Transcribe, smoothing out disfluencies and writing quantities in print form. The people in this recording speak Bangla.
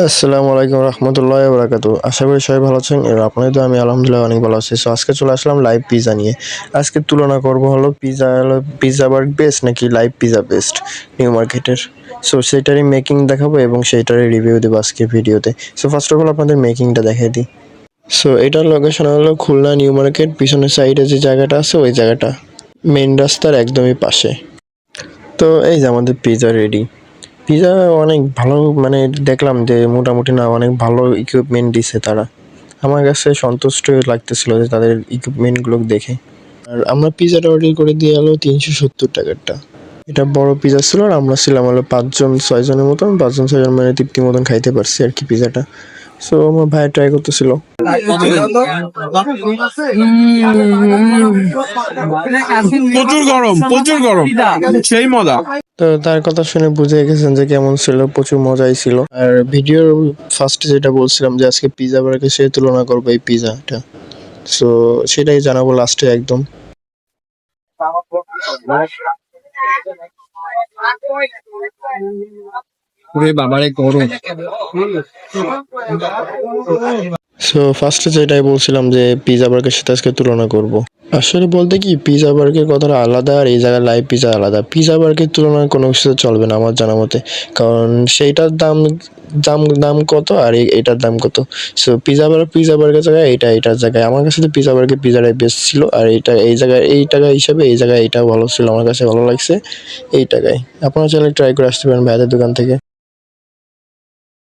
আসসালামু আলাইকুম রহমতুল্লাহি ওয়া বারাকাতুহু। আশা করি সবাই ভালো আছেন। আর আপনাদের তো আমি আলহামদুলিল্লাহ অনেক ভালো আছি। সো আজকে চলে আসলাম লাইভ পিজ্জা নিয়ে। আজকে তুলনা করব হলো পিজ্জা বার্গ বেস্ট নাকি লাইভ পিজ্জা বেস্ট নিউ মার্কেটের। সো সেটারই মেকিং দেখাবো এবং সেইটারই রিভিউ দেবো আজকে ভিডিওতে। সো ফার্স্ট অফ অল আপনাদের মেকিংটা দেখিয়ে দিই। সো এটার লোকেশন হলো খুলনা নিউ মার্কেট, পিছনের সাইডে যে জায়গাটা আছে ওই জায়গাটা মেইন রাস্তার একদমই পাশে। তো এই যে আমাদের পিজ্জা রেডি। পিজ্জা অনেক ভালো, মানে দেখলাম যে মোটামুটি না অনেক ভালো ইকুইপমেন্ট দিছে তারা। আমার কাছে সন্তুষ্ট লাগতেছিল যে তাদের ইকুইপমেন্টগুলো দেখে। আর আমরা পিজ্জাটা অর্ডার করে দিয়ে এলো 370 টাকারটা। এটা বড় পিজ্জা ছিল আর আমরা ছিলাম হলো 5-6 জনের মতন, 5-6 জন মানে তৃপ্তি মতন খাইতে পারছি আর কি পিজ্জাটা। সো আমার ভাই ট্রাই করতেছিল। প্রচুর গরম, প্রচুর গরম, সেই মজা। তো তার কথা শুনে বুঝে গেছেন যে কেমন ছিল, প্রচুর মজাই ছিল। আর ভিডিওর ফার্স্টে যেটা বলছিলাম যে আজকে পিজ্জা বার্গের সাথে তুলনা করবো এই পিজ্জাটা, সো সেটাই জানাবো লাস্টে একদম। ওরে বাবারে গরম। সো ফার্স্টে যেটাই বলছিলাম যে পিজ্জা বার্গের সাথে আজকে তুলনা করব। আসলে বলতে কি পিজ্জা বার্গের কথাটা আলাদা আর এই জায়গায় লাইভ পিজ্জা আলাদা। পিজ্জা বার্গের তুলনায় কোনো কিছু চলবে না আমার জানা মতে, কারণ সেইটার দাম দাম দাম কত আর এটার দাম কত। সো পিজ্জা বার্গের জায়গায় এটার জায়গায় আমার কাছে তো পিজ্জা বার্গের পিজ্জাটাই বেস্ট ছিল। আর এইটা এই জায়গায় এই টাকা হিসাবে এই জায়গায় এটাও ভালো ছিল, আমার কাছে ভালো লাগছে এই টাকায়। আপনারা চাইলে ট্রাই করে আসতে পারেন ভাইদের দোকান থেকে।